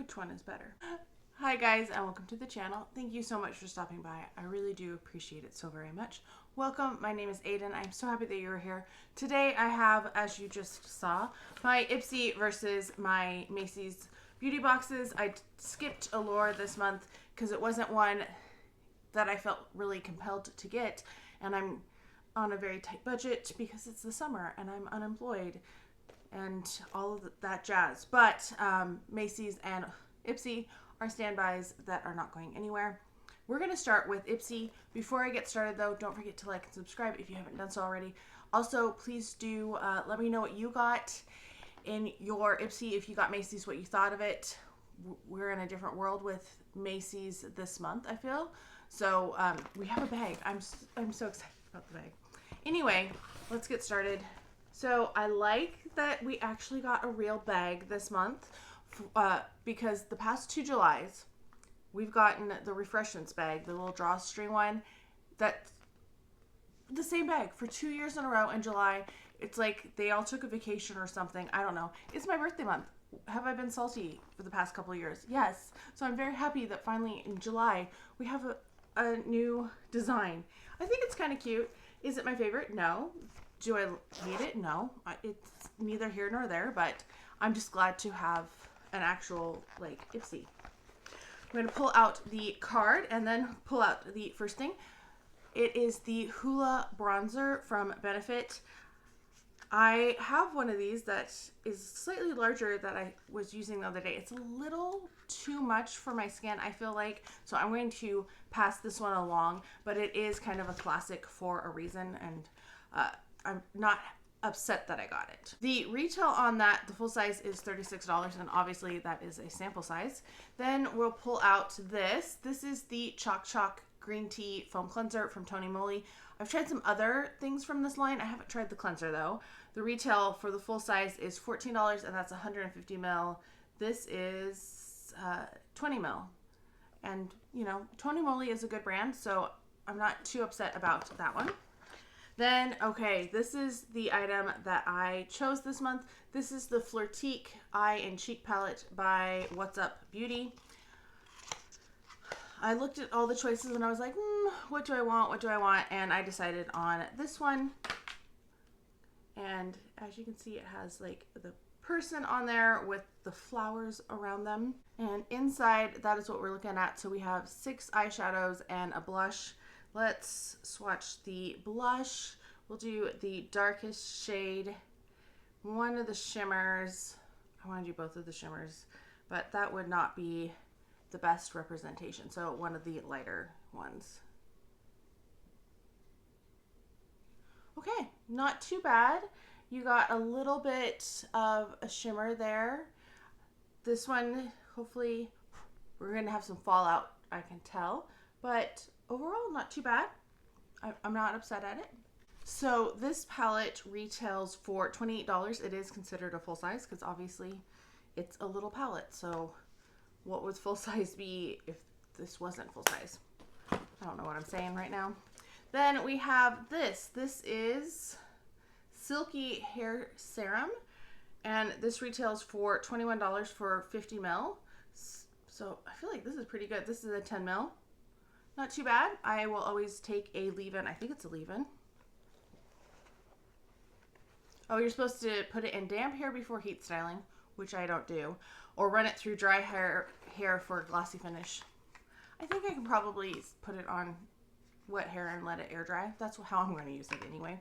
Which one is better? Hi guys, and welcome to the channel. Thank you so much for stopping by. I really do appreciate it so very much. Welcome, my name is Aiden. I'm so happy that you're here. Today I have, as you just saw, my Ipsy versus my Macy's beauty boxes. I skipped Allure this month because it wasn't one that I felt really compelled to get, and I'm on a very tight budget because it's the summer and I'm unemployed and all of that jazz. But Macy's and Ipsy are standbys that are not going anywhere. We're going to start with Ipsy. Before I get started though, don't forget to like and subscribe if you haven't done so already. Also, please do let me know what you got in your Ipsy. If you got Macy's, what you thought of it. We're in a different world with Macy's this month, I feel. So we have a bag. I'm so excited about the bag. Anyway, let's get started. So I like that we actually got a real bag this month because the past 2 Julys, we've gotten the Refreshments bag, the little drawstring one, that's the same bag for 2 years in a row in July. It's like they all took a vacation or something. I don't know. It's my birthday month. Have I been salty for the past couple of years? Yes. So I'm very happy that finally in July we have a new design. I think it's kind of cute. Is it my favorite? No. Do I hate it? No. It's neither here nor there, but I'm just glad to have an actual, like, Ipsy. I'm going to pull out the card and then pull out the first thing. It is the Hula Bronzer from Benefit. I have one of these that is slightly larger that I was using the other day. It's a little too much for my skin, I feel like, so I'm going to pass this one along, but it is kind of a classic for a reason, and I'm not upset that I got it. The retail on that, the full size, is $36, and obviously that is a sample size. Then we'll pull out this. This is the Choc Green Tea Foam Cleanser from Tony Moly. I've tried some other things from this line. I haven't tried the cleanser though. The retail for the full size is $14, and that's 150 ml. This is 20 ml. And, you know, Tony Moly is a good brand, so I'm not too upset about that one. Then, okay, this is the item that I chose this month. This is the Flirtique Eye and Cheek Palette by What's Up Beauty. I looked at all the choices and I was like, what do I want? What do I want? And I decided on this one. And as you can see, it has like the person on there with the flowers around them. And inside, that is what we're looking at. So we have 6 eyeshadows and a blush. Let's swatch the blush. We'll do the darkest shade, one of the shimmers. I want to do both of the shimmers, but that would not be the best representation. So one of the lighter ones. Okay, not too bad. You got a little bit of a shimmer there. This one, hopefully, we're going to have some fallout, I can tell. But overall, not too bad. I'm not upset at it. So this palette retails for $28. It is considered a full size because obviously it's a little palette. So what would full size be if this wasn't full size? I don't know what I'm saying right now. Then we have this. This is Silky Hair Serum, and this retails for $21 for 50 ml. So I feel like this is pretty good. This is a 10 ml. Not too bad. I will always take a leave-in. I think it's a leave-in. Oh, you're supposed to put it in damp hair before heat styling, which I don't do, or run it through dry hair for a glossy finish. I think I can probably put it on wet hair and let it air dry. That's how I'm going to use it anyway.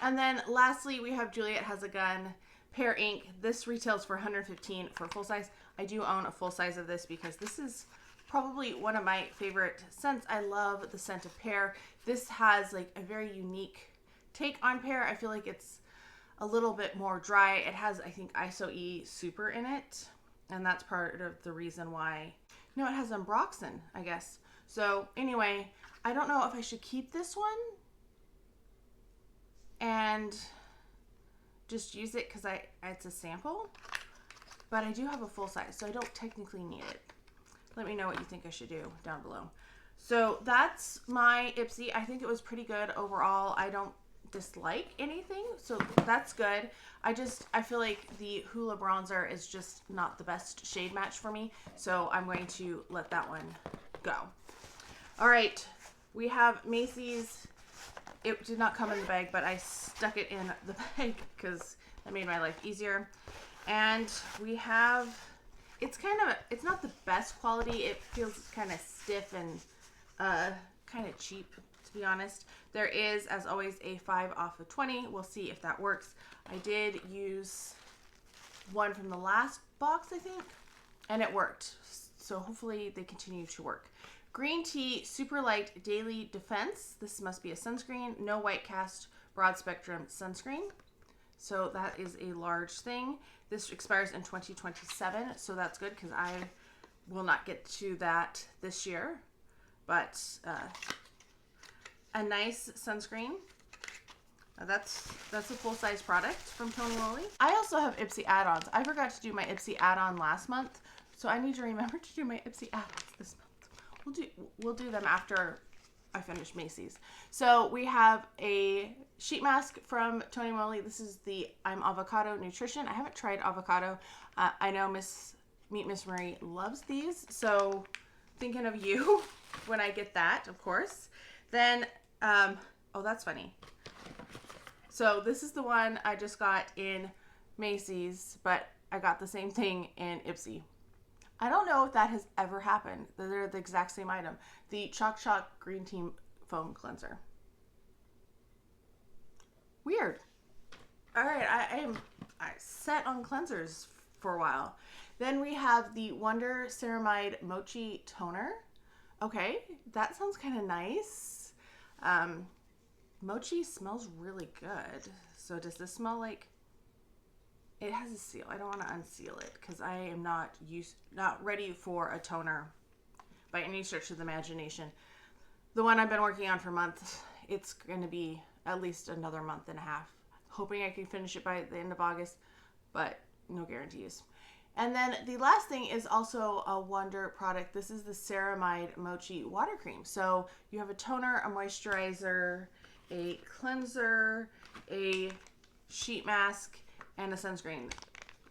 And then lastly, we have Juliet Has a Gun Pear Ink. This retails for $115 for full size. I do own a full size of this because this is probably one of my favorite scents. I love the scent of pear. This has like a very unique take on pear. I feel like it's a little bit more dry. It has, I think, ISO-E Super in it, and that's part of the reason why. No, it has Ambroxan, I guess. So anyway, I don't know if I should keep this one and just use it because it's a sample, but I do have a full size, so I don't technically need it. Let me know what you think I should do down below. So that's my Ipsy. I think it was pretty good overall. I don't dislike anything, so that's good. I feel like the Hoola bronzer is just not the best shade match for me, so I'm going to let that one go. All right, we have Macy's. It did not come in the bag, but I stuck it in the bag because that made my life easier. And we have, it's not the best quality. It feels kind of stiff and kind of cheap, to be honest. There is, as always, a 5 off of 20. We'll see if that works. I did use one from the last box, I think, and it worked. So hopefully they continue to work. Green Tea Super Light Daily Defense. This must be a sunscreen. No white cast, broad spectrum sunscreen. So that is a large thing. This expires in 2027, so that's good because I will not get to that this year. But a nice sunscreen. That's a full-size product from Tony Moly. I also have Ipsy add-ons. I forgot to do my Ipsy add-on last month, so I need to remember to do my Ipsy add-ons this month. We'll do them after I finish Macy's. So we have a sheet mask from Tony Moly. This is the I'm Avocado Nutrition. I haven't tried avocado. I know Meet Miss Marie loves these, so thinking of you when I get that, of course. Then, oh, that's funny. So this is the one I just got in Macy's, but I got the same thing in Ipsy. I don't know if that has ever happened. They're the exact same item. The Choc Choc Green Tea Foam Cleanser. Weird. All right, I set on cleansers for a while. Then we have the Wonder Ceramide Mochi Toner. Okay, that sounds kind of nice. Mochi smells really good. So does this smell like... It has a seal. I don't want to unseal it because I am not ready for a toner by any stretch of the imagination. The one I've been working on for months, it's going to be at least another month and a half. Hoping I can finish it by the end of August, but no guarantees. And then the last thing is also a Wonder product. This is the Ceramide Mochi Water Cream. So you have a toner, a moisturizer, a cleanser, a sheet mask, and a sunscreen,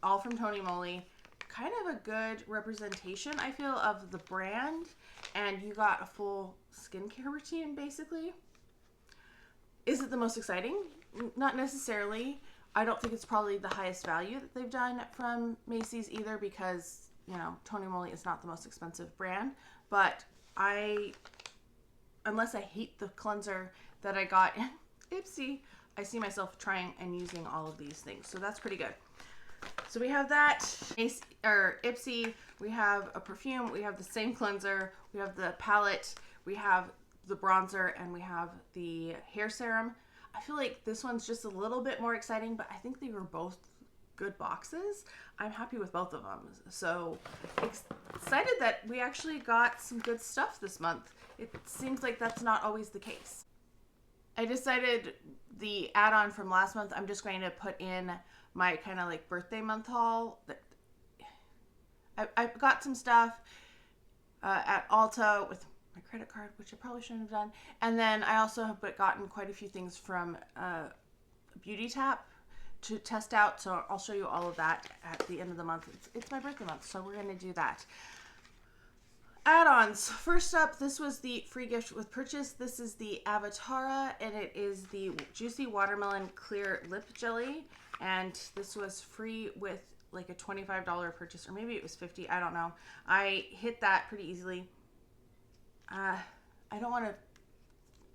all from Tony Moly. Kind of a good representation, I feel, of the brand, and you got a full skincare routine, basically. Is it the most exciting? Not necessarily. I don't think it's probably the highest value that they've done from Macy's either because, you know, Tony Moly is not the most expensive brand, but unless I hate the cleanser that I got in Ipsy, I see myself trying and using all of these things. So that's pretty good. So we have that, Ipsy, we have a perfume, we have the same cleanser, we have the palette, we have the bronzer, and we have the hair serum. I feel like this one's just a little bit more exciting, but I think they were both good boxes. I'm happy with both of them. So excited that we actually got some good stuff this month. It seems like that's not always the case. I decided the add-on from last month, I'm just going to put in my kind of like birthday month haul. I've got some stuff at Ulta with my credit card, which I probably shouldn't have done. And then I also have gotten quite a few things from Beauty Tap to test out. So I'll show you all of that at the end of the month. It's my birthday month, so we're going to do that. Add-ons. First up, this was the free gift with purchase. This is the Avatara, and it is the Juicy Watermelon Clear Lip Jelly. And this was free with like a $25 purchase, or maybe it was $50. I don't know. I hit that pretty easily. I don't want to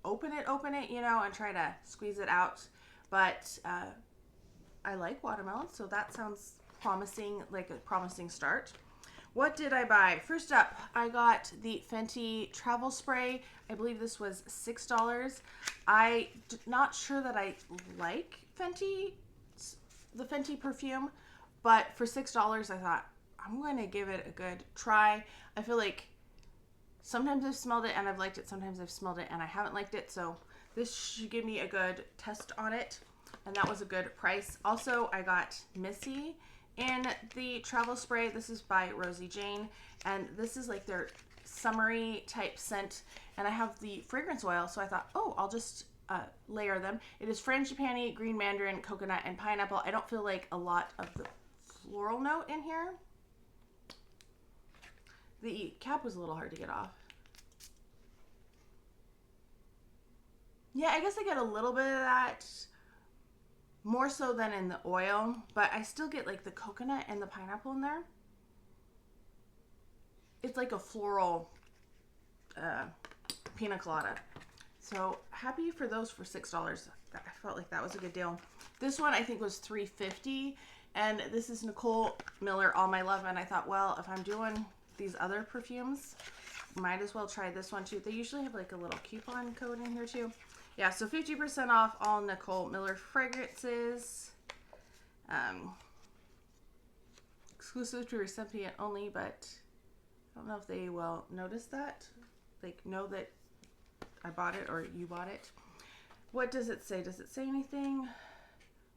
open it, you know, and try to squeeze it out. But I like watermelon, so that sounds promising, like a promising start. What did I buy? First up, I got the Fenty Travel Spray. I believe this was $6. I'm not sure that I like Fenty, the Fenty perfume, but for $6, I thought, I'm going to give it a good try. I feel like sometimes I've smelled it and I've liked it. Sometimes I've smelled it and I haven't liked it. So this should give me a good test on it. And that was a good price. Also, I got Macy in the travel spray. This is by Rosie Jane, and this is like their summery type scent, and I have the fragrance oil, so I thought, oh, I'll just layer them. It is frangipani, green mandarin, coconut, and pineapple. I don't feel like a lot of the floral note in here. The cap was a little hard to get off. Yeah, I guess I get a little bit of that, more so than in the oil, but I still get like the coconut and the pineapple in there. It's like a floral pina colada. So happy for those for $6. I felt like that was a good deal. This one I think was $3.50, and this is Nicole Miller All My Love, and I thought, well, if I'm doing these other perfumes, might as well try this one too. They usually have like a little coupon code in here too. Yeah, so 50% off all Nicole Miller fragrances. Exclusive to recipient only, but I don't know if they will notice that. Like, know that I bought it or you bought it. What does it say? Does it say anything?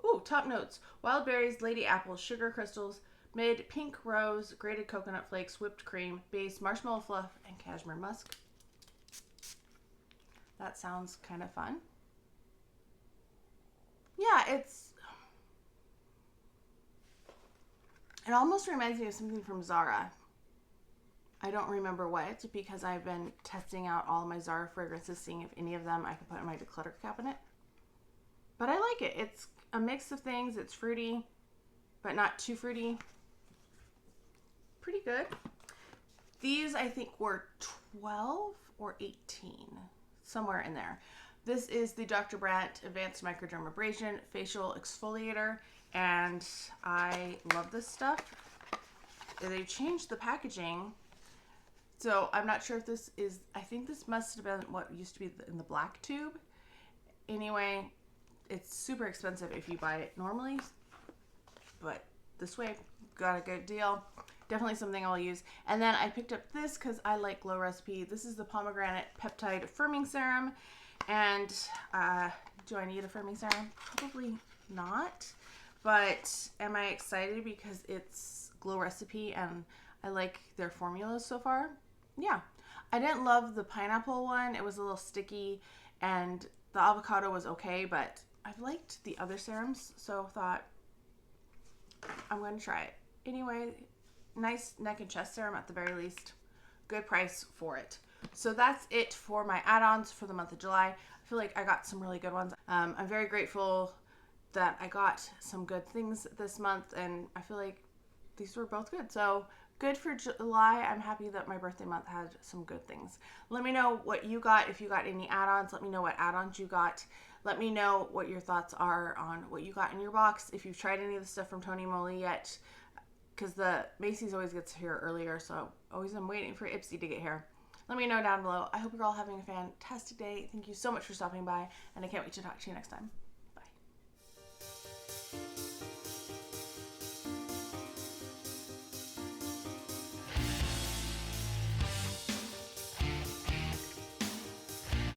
Ooh, top notes. Wild berries, lady apples, sugar crystals, mid pink rose, grated coconut flakes, whipped cream, base, marshmallow fluff, and cashmere musk. That sounds kind of fun. Yeah, it almost reminds me of something from Zara. I don't remember what, because I've been testing out all of my Zara fragrances, seeing if any of them I can put in my declutter cabinet. But I like it. It's a mix of things. It's fruity, but not too fruity. Pretty good. These I think were 12 or 18, somewhere in there. This is the Dr. Brandt Advanced Microdermabrasion Facial Exfoliator, and I love this stuff. They changed the packaging, so I'm not sure if this is, I think this must have been what used to be in the black tube. Anyway, it's super expensive if you buy it normally, but this way, got a good deal. Definitely something I'll use. And then I picked up this because I like Glow Recipe. This is the Pomegranate Peptide Firming Serum. And do I need a firming serum? Probably not. But am I excited because it's Glow Recipe and I like their formulas so far? Yeah. I didn't love the pineapple one. It was a little sticky, and the avocado was okay, but I've liked the other serums, so thought I'm going to try it. Anyway, nice neck and chest serum at the very least. Good price for it. So that's it for my add-ons for the month of July. I feel like I got some really good ones. I'm very grateful that I got some good things this month, and I feel like these were both good. So good for July. I'm happy that my birthday month had some good things. Let me know what you got, if you got any add-ons. Let me know what add-ons you got. Let me know what your thoughts are on what you got in your box. If you've tried any of the stuff from Tony Moly yet, because the Macy's always gets here earlier, so always I'm waiting for Ipsy to get here. Let me know down below. I hope you're all having a fantastic day. Thank you so much for stopping by, and I can't wait to talk to you next time.